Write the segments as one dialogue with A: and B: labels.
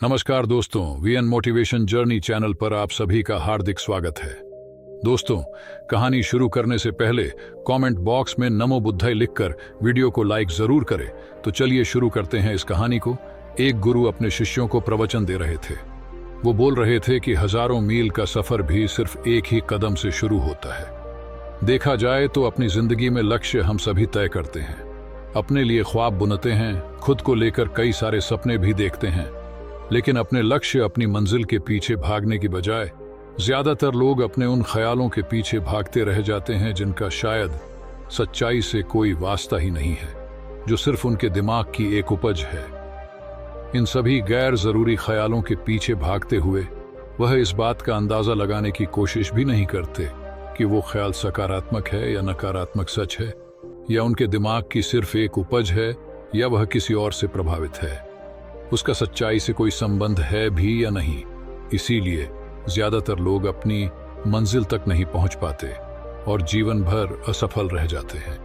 A: नमस्कार दोस्तों, VN motivation journey channel पर आप सभी का हार्दिक स्वागत है। दोस्तों, कहानी शुरू करने से पहले कमेंट बॉक्स में नमो बुद्धाय लिखकर वीडियो को लाइक जरूर करें। तो चलिए शुरू करते हैं इस कहानी को। एक गुरु अपने शिष्यों को प्रवचन दे रहे थे। वो बोल रहे थे कि हजारों मील का सफर भी सिर्फ एक ही कदम से शुरू होता है। देखा जाए तो अपनी जिंदगी में लक्ष्य हम सभी तय करते हैं, अपने लिए ख्वाब बुनते हैं, खुद को लेकर कई सारे सपने भी देखते हैं, लेकिन अपने लक्ष्य, अपनी मंजिल के पीछे भागने की बजाय ज्यादातर लोग अपने उन ख्यालों के पीछे भागते रह जाते हैं जिनका शायद सच्चाई से कोई वास्ता ही नहीं है, जो सिर्फ उनके दिमाग की एक उपज है। इन सभी गैर जरूरी ख्यालों के पीछे भागते हुए वह इस बात का अंदाजा लगाने की कोशिश भी नहीं करते कि वो ख्याल सकारात्मक है या नकारात्मक सच है, या उनके दिमाग की सिर्फ एक उपज है, या वह किसी और से प्रभावित है, उसका सच्चाई से कोई संबंध है भी या नहीं। इसीलिए ज्यादातर लोग अपनी मंजिल तक नहीं पहुंच पाते और जीवन भर असफल रह जाते हैं।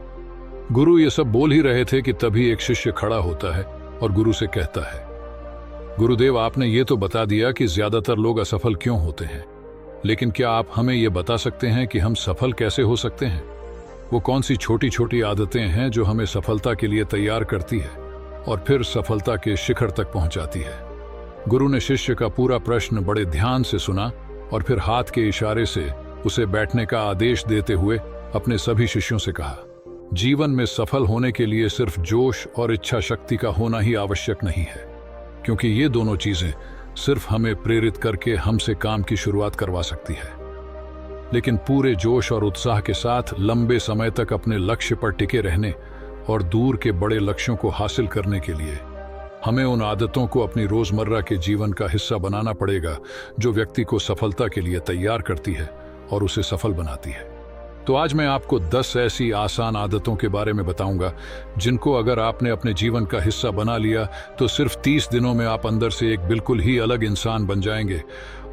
A: गुरु ये सब बोल ही रहे थे कि तभी एक शिष्य खड़ा होता है और गुरु से कहता है, गुरुदेव, आपने ये तो बता दिया कि ज्यादातर लोग असफल क्यों होते हैं, लेकिन क्या आप हमें ये बता सकते हैं कि हम सफल कैसे हो सकते हैं? वो कौन सी छोटी छोटी आदतें हैं जो हमें सफलता के लिए तैयार करती है और फिर सफलता के शिखर तक पहुंचाती है? गुरु ने शिष्य का पूरा प्रश्न बड़े ध्यान से सुना और फिर हाथ के इशारे से उसे बैठने का आदेश देते हुए अपने सभी शिष्यों से कहा, जीवन में सफल होने के लिए सिर्फ जोश और इच्छा शक्ति का होना ही आवश्यक नहीं है, क्योंकि ये दोनों चीजें सिर्फ हमें प्रेरित करके हमसे काम की शुरुआत करवा सकती है। लेकिन पूरे जोश और उत्साह के साथ लंबे समय तक अपने लक्ष्य पर टिके रहने और दूर के बड़े लक्ष्यों को हासिल करने के लिए हमें उन आदतों को अपनी रोजमर्रा के जीवन का हिस्सा बनाना पड़ेगा जो व्यक्ति को सफलता के लिए तैयार करती है और उसे सफल बनाती है। तो आज मैं आपको 10 ऐसी आसान आदतों के बारे में बताऊंगा जिनको अगर आपने अपने जीवन का हिस्सा बना लिया तो सिर्फ 30 दिनों में आप अंदर से एक बिल्कुल ही अलग इंसान बन जाएंगे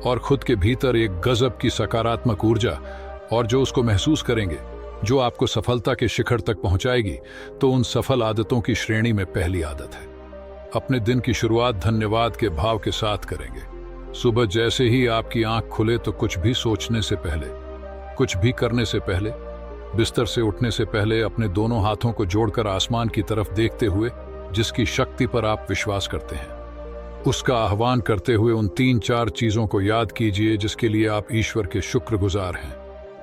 A: और खुद के भीतर एक गजब की सकारात्मक ऊर्जा और जो उसको महसूस करेंगे, जो आपको सफलता के शिखर तक पहुंचाएगी। तो उन सफल आदतों की श्रेणी में पहली आदत है, अपने दिन की शुरुआत धन्यवाद के भाव के साथ करेंगे। सुबह जैसे ही आपकी आंख खुले तो कुछ भी सोचने से पहले, कुछ भी करने से पहले, बिस्तर से उठने से पहले अपने दोनों हाथों को जोड़कर आसमान की तरफ देखते हुए जिसकी शक्ति पर आप विश्वास करते हैं, उसका आह्वान करते हुए उन 3-4 चीजों को याद कीजिए जिसके लिए आप ईश्वर के शुक्रगुजार हैं।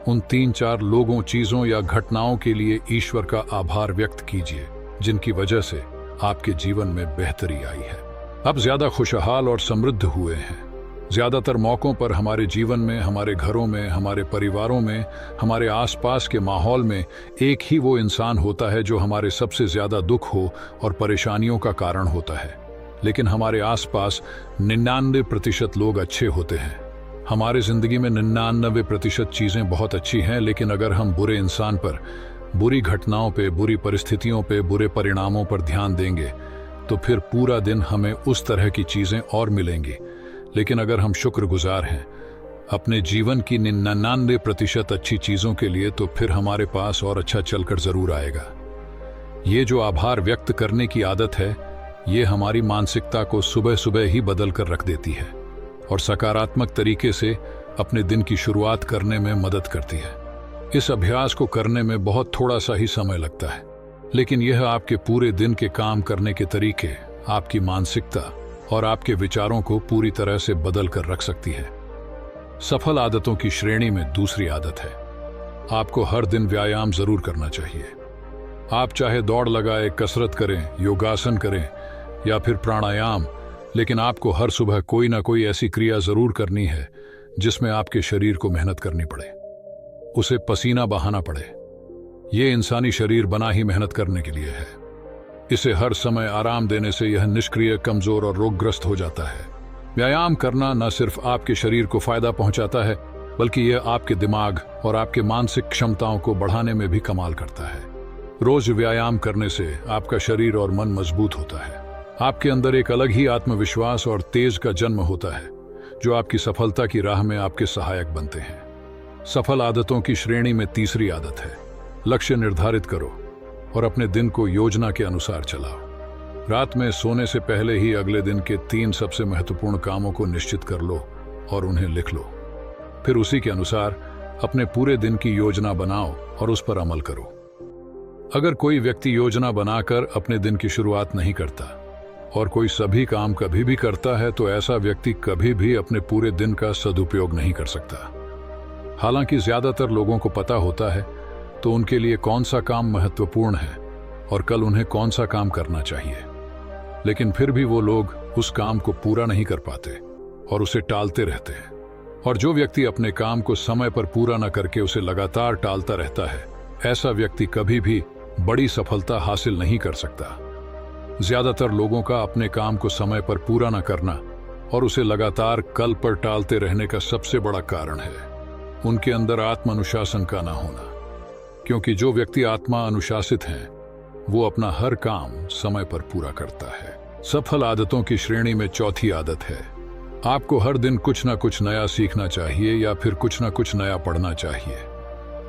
A: उन 3-4 लोगों, चीजों या घटनाओं के लिए ईश्वर का आभार व्यक्त कीजिए जिनकी वजह से आपके जीवन में बेहतरी आई है। आप ज्यादा खुशहाल और समृद्ध हुए हैं। ज्यादातर मौकों पर हमारे जीवन में, हमारे घरों में, हमारे परिवारों में, हमारे आसपास के माहौल में एक ही वो इंसान होता है जो हमारे सबसे ज्यादा दुख हो और परेशानियों का कारण होता है। लेकिन हमारे आसपास 99% लोग अच्छे होते हैं। हमारे जिंदगी में 99% चीजें बहुत अच्छी हैं, लेकिन अगर हम बुरे इंसान पर, बुरी घटनाओं पे, बुरी परिस्थितियों पे, बुरे परिणामों पर ध्यान देंगे तो फिर पूरा दिन हमें उस तरह की चीजें और मिलेंगी। लेकिन अगर हम शुक्रगुजार हैं अपने जीवन की 99% अच्छी चीजों के लिए, तो फिर हमारे पास और अच्छा चलकर जरूर आएगा। ये जो आभार व्यक्त करने की आदत है, ये हमारी मानसिकता को सुबह सुबह ही बदल कर रख देती है और सकारात्मक तरीके से अपने दिन की शुरुआत करने में मदद करती है। इस अभ्यास को करने में बहुत थोड़ा सा ही समय लगता है, लेकिन यह आपके पूरे दिन के काम करने के तरीके, आपकी मानसिकता और आपके विचारों को पूरी तरह से बदल कर रख सकती है। सफल आदतों की श्रेणी में दूसरी आदत है, आपको हर दिन व्यायाम जरूर करना चाहिए। आप चाहे दौड़ लगाए, कसरत करें, योगासन करें या फिर प्राणायाम, लेकिन आपको हर सुबह कोई ना कोई ऐसी क्रिया जरूर करनी है जिसमें आपके शरीर को मेहनत करनी पड़े, उसे पसीना बहाना पड़े। ये इंसानी शरीर बना ही मेहनत करने के लिए है। इसे हर समय आराम देने से यह निष्क्रिय, कमजोर और रोगग्रस्त हो जाता है। व्यायाम करना न सिर्फ आपके शरीर को फायदा पहुंचाता है, बल्कि यह आपके दिमाग और आपके मानसिक क्षमताओं को बढ़ाने में भी कमाल करता है। रोज व्यायाम करने से आपका शरीर और मन मजबूत होता है। आपके अंदर एक अलग ही आत्मविश्वास और तेज का जन्म होता है जो आपकी सफलता की राह में आपके सहायक बनते हैं। सफल आदतों की श्रेणी में तीसरी आदत है, लक्ष्य निर्धारित करो और अपने दिन को योजना के अनुसार चलाओ। रात में सोने से पहले ही अगले दिन के 3 सबसे महत्वपूर्ण कामों को निश्चित कर लो और उन्हें लिख लो। फिर उसी के अनुसार अपने पूरे दिन की योजना बनाओ और उस पर अमल करो। अगर कोई व्यक्ति योजना बनाकर अपने दिन की शुरुआत नहीं करता और कोई सभी काम कभी भी करता है तो ऐसा व्यक्ति कभी भी अपने पूरे दिन का सदुपयोग नहीं कर सकता। हालांकि ज्यादातर लोगों को पता होता है तो उनके लिए कौन सा काम महत्वपूर्ण है और कल उन्हें कौन सा काम करना चाहिए, लेकिन फिर भी वो लोग उस काम को पूरा नहीं कर पाते और उसे टालते रहते हैं। और जो व्यक्ति अपने काम को समय पर पूरा न करके उसे लगातार टालता रहता है, ऐसा व्यक्ति कभी भी बड़ी सफलता हासिल नहीं कर सकता। ज्यादातर लोगों का अपने काम को समय पर पूरा न करना और उसे लगातार कल पर टालते रहने का सबसे बड़ा कारण है उनके अंदर आत्म अनुशासन का ना होना। क्योंकि जो व्यक्ति आत्मा अनुशासित हैं, वो अपना हर काम समय पर पूरा करता है। सफल आदतों की श्रेणी में चौथी आदत है, आपको हर दिन कुछ ना कुछ नया सीखना चाहिए या फिर कुछ ना कुछ नया पढ़ना चाहिए।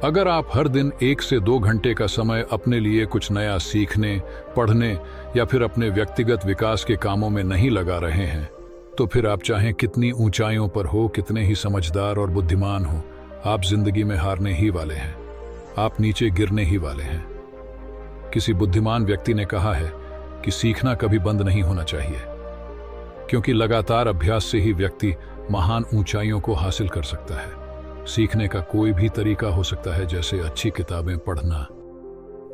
A: अगर आप हर दिन 1 से 2 घंटे का समय अपने लिए कुछ नया सीखने, पढ़ने या फिर अपने व्यक्तिगत विकास के कामों में नहीं लगा रहे हैं, तो फिर आप चाहें कितनी ऊंचाइयों पर हो, कितने ही समझदार और बुद्धिमान हो, आप जिंदगी में हारने ही वाले हैं। आप नीचे गिरने ही वाले हैं। किसी बुद्धिमान व्यक्ति ने कहा है कि सीखना कभी बंद नहीं होना चाहिए, क्योंकि लगातार अभ्यास से ही व्यक्ति महान ऊंचाइयों को हासिल कर सकता है। सीखने का कोई भी तरीका हो सकता है, जैसे अच्छी किताबें पढ़ना,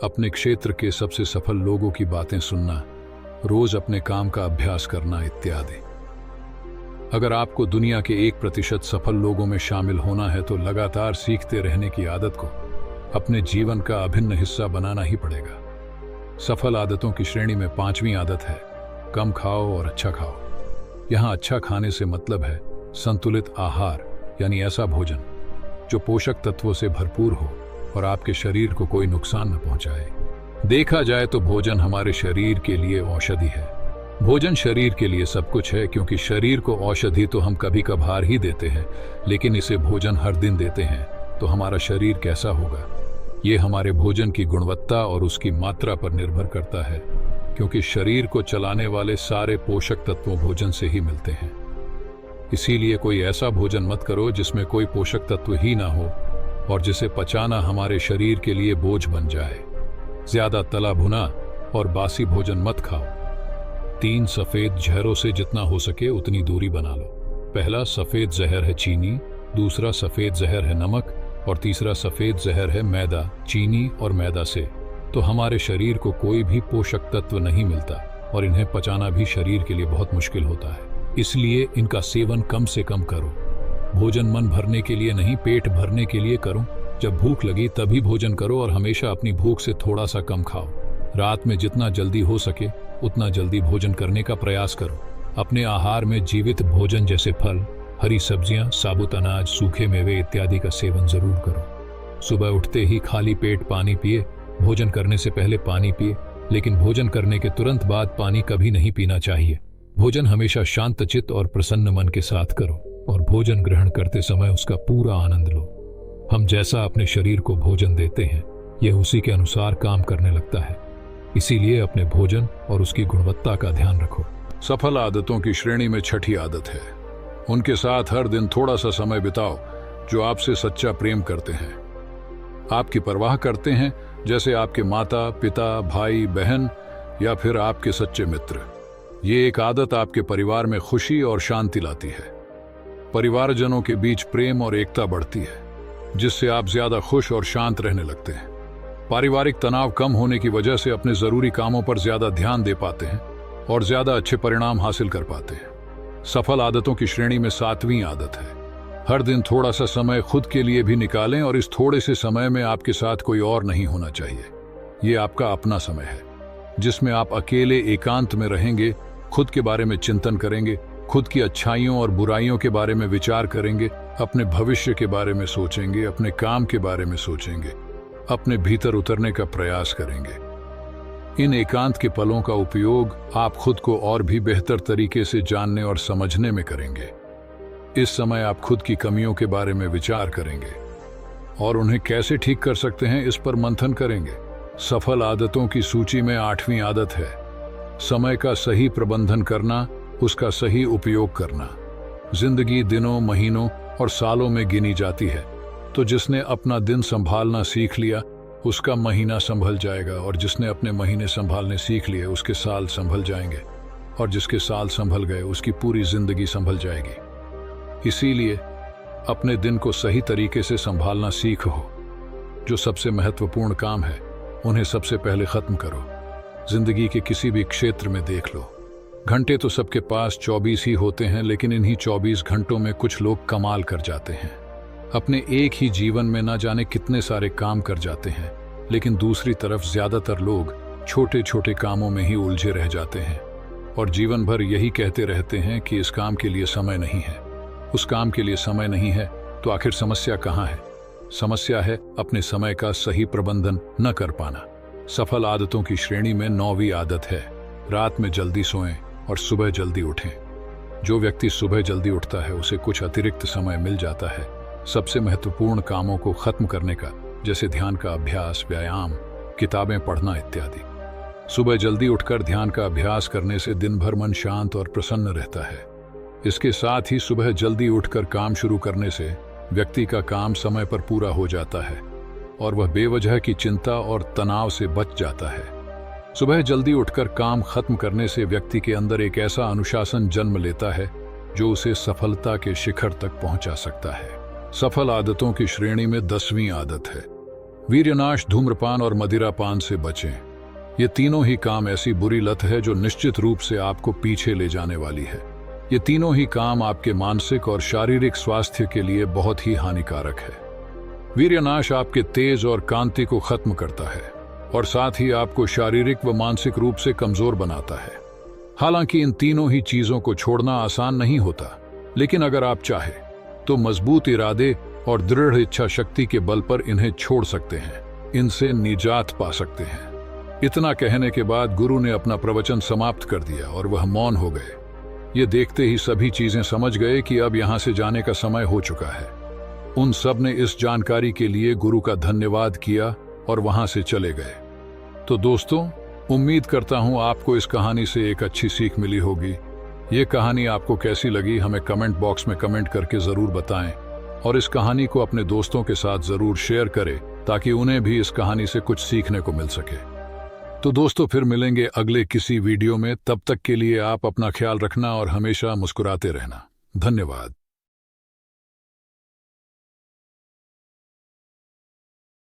A: अपने क्षेत्र के सबसे सफल लोगों की बातें सुनना, रोज अपने काम का अभ्यास करना इत्यादि। अगर आपको दुनिया के 1% सफल लोगों में शामिल होना है तो लगातार सीखते रहने की आदत को अपने जीवन का अभिन्न हिस्सा बनाना ही पड़ेगा। सफल आदतों की श्रेणी में 5वीं आदत है, कम खाओ और अच्छा खाओ। यहाँ अच्छा खाने से मतलब है संतुलित आहार, यानी ऐसा भोजन जो पोषक तत्वों से भरपूर हो और आपके शरीर को कोई नुकसान न पहुंचाए। देखा जाए तो भोजन हमारे शरीर के लिए औषधि है। भोजन शरीर के लिए सब कुछ है, क्योंकि शरीर को औषधि तो हम कभी कभार ही देते हैं, लेकिन इसे भोजन हर दिन देते हैं तो हमारा शरीर कैसा होगा, ये हमारे भोजन की गुणवत्ता और उसकी मात्रा पर निर्भर करता है। क्योंकि शरीर को चलाने वाले सारे पोषक तत्व भोजन से ही मिलते हैं। इसीलिए कोई ऐसा भोजन मत करो जिसमें कोई पोषक तत्व ही ना हो और जिसे पचाना हमारे शरीर के लिए बोझ बन जाए। ज्यादा तला भुना और बासी भोजन मत खाओ। 3 सफेद जहरों से जितना हो सके उतनी दूरी बना लो। पहला सफेद जहर है चीनी, दूसरा सफेद जहर है नमक और तीसरा सफेद जहर है मैदा। चीनी और मैदा से तो हमारे शरीर को कोई भी पोषक तत्व नहीं मिलता और इन्हें पचाना भी शरीर के लिए बहुत मुश्किल होता है। इसलिए इनका सेवन कम से कम करो। भोजन मन भरने के लिए नहीं, पेट भरने के लिए करो। जब भूख लगी तभी भोजन करो और हमेशा अपनी भूख से थोड़ा सा कम खाओ। रात में जितना जल्दी हो सके उतना जल्दी भोजन करने का प्रयास करो। अपने आहार में जीवित भोजन जैसे फल, हरी सब्जियां, साबुत अनाज, सूखे मेवे इत्यादि का सेवन जरूर करो। सुबह उठते ही खाली पेट पानी पिए। भोजन करने से पहले पानी पिए, लेकिन भोजन करने के तुरंत बाद पानी कभी नहीं पीना चाहिए। भोजन हमेशा शांत चित्त और प्रसन्न मन के साथ करो और भोजन ग्रहण करते समय उसका पूरा आनंद लो। हम जैसा अपने शरीर को भोजन देते हैं, यह उसी के अनुसार काम करने लगता है। इसीलिए अपने भोजन और उसकी गुणवत्ता का ध्यान रखो। सफल आदतों की श्रेणी में 6ठी आदत है, उनके साथ हर दिन थोड़ा सा समय बिताओ जो आपसे सच्चा प्रेम करते हैं, आपकी परवाह करते हैं, जैसे आपके माता पिता, भाई बहन या फिर आपके सच्चे मित्र। ये एक आदत आपके परिवार में खुशी और शांति लाती है। परिवारजनों के बीच प्रेम और एकता बढ़ती है, जिससे आप ज्यादा खुश और शांत रहने लगते हैं। पारिवारिक तनाव कम होने की वजह से अपने जरूरी कामों पर ज्यादा ध्यान दे पाते हैं और ज्यादा अच्छे परिणाम हासिल कर पाते हैं। सफल आदतों की श्रेणी में 7वीं आदत है, हर दिन थोड़ा सा समय खुद के लिए भी निकालें और इस थोड़े से समय में आपके साथ कोई और नहीं होना चाहिए। ये आपका अपना समय है, जिसमें आप अकेले एकांत में रहेंगे, खुद के बारे में चिंतन करेंगे, खुद की अच्छाइयों और बुराइयों के बारे में विचार करेंगे, अपने भविष्य के बारे में सोचेंगे, अपने काम के बारे में सोचेंगे, अपने भीतर उतरने का प्रयास करेंगे। इन एकांत के पलों का उपयोग आप खुद को और भी बेहतर तरीके से जानने और समझने में करेंगे। इस समय आप खुद की कमियों के बारे में विचार करेंगे और उन्हें कैसे ठीक कर सकते हैं, इस पर मंथन करेंगे। सफल आदतों की सूची में 8वीं आदत है, समय का सही प्रबंधन करना, उसका सही उपयोग करना। जिंदगी दिनों, महीनों और सालों में गिनी जाती है, तो जिसने अपना दिन संभालना सीख लिया उसका महीना संभल जाएगा, और जिसने अपने महीने संभालने सीख लिए उसके साल संभल जाएंगे, और जिसके साल संभल गए उसकी पूरी जिंदगी संभल जाएगी। इसीलिए अपने दिन को सही तरीके से संभालना सीखो। जो सबसे महत्वपूर्ण काम है उन्हें सबसे पहले खत्म करो। जिंदगी के किसी भी क्षेत्र में देख लो, घंटे तो सबके पास 24 ही होते हैं, लेकिन इन्हीं 24 घंटों में कुछ लोग कमाल कर जाते हैं। अपने एक ही जीवन में ना जाने कितने सारे काम कर जाते हैं, लेकिन दूसरी तरफ ज्यादातर लोग छोटे छोटे कामों में ही उलझे रह जाते हैं और जीवन भर यही कहते रहते हैं कि इस काम के लिए समय नहीं है, उस काम के लिए समय नहीं है। तो आखिर समस्या कहाँ है? समस्या है अपने समय का सही प्रबंधन न कर पाना। सफल आदतों की श्रेणी में 9वीं आदत है, रात में जल्दी सोएं और सुबह जल्दी उठें। जो व्यक्ति सुबह जल्दी उठता है उसे कुछ अतिरिक्त समय मिल जाता है सबसे महत्वपूर्ण कामों को खत्म करने का, जैसे ध्यान का अभ्यास, व्यायाम, किताबें पढ़ना इत्यादि। सुबह जल्दी उठकर ध्यान का अभ्यास करने से दिन भर मन शांत और प्रसन्न रहता है। इसके साथ ही सुबह जल्दी उठकर काम शुरू करने से व्यक्ति का काम समय पर पूरा हो जाता है और वह बेवजह की चिंता और तनाव से बच जाता है। सुबह जल्दी उठकर काम खत्म करने से व्यक्ति के अंदर एक ऐसा अनुशासन जन्म लेता है जो उसे सफलता के शिखर तक पहुंचा सकता है। सफल आदतों की श्रेणी में 10वीं आदत है, वीर्यनाश, धूम्रपान और मदिरापान से बचें। ये तीनों ही काम ऐसी बुरी लत है जो निश्चित रूप से आपको पीछे ले जाने वाली है। ये तीनों ही काम आपके मानसिक और शारीरिक स्वास्थ्य के लिए बहुत ही हानिकारक है। वीर्यनाश आपके तेज और कांति को खत्म करता है और साथ ही आपको शारीरिक व मानसिक रूप से कमजोर बनाता है। हालांकि इन तीनों ही चीजों को छोड़ना आसान नहीं होता, लेकिन अगर आप चाहें तो मजबूत इरादे और दृढ़ इच्छा शक्ति के बल पर इन्हें छोड़ सकते हैं, इनसे निजात पा सकते हैं। इतना कहने के बाद गुरु ने अपना प्रवचन समाप्त कर दिया और वह मौन हो गए। ये देखते ही सभी चीजें समझ गए कि अब यहां से जाने का समय हो चुका है। उन सब ने इस जानकारी के लिए गुरु का धन्यवाद किया और वहां से चले गए। तो दोस्तों, उम्मीद करता हूं आपको इस कहानी से एक अच्छी सीख मिली होगी। ये कहानी आपको कैसी लगी हमें कमेंट बॉक्स में कमेंट करके जरूर बताएं और इस कहानी को अपने दोस्तों के साथ जरूर शेयर करें ताकि उन्हें भी इस कहानी से कुछ सीखने को मिल सके। तो दोस्तों, फिर मिलेंगे अगले किसी वीडियो में। तब तक के लिए आप अपना ख्याल रखना और हमेशा मुस्कुराते रहना। धन्यवाद।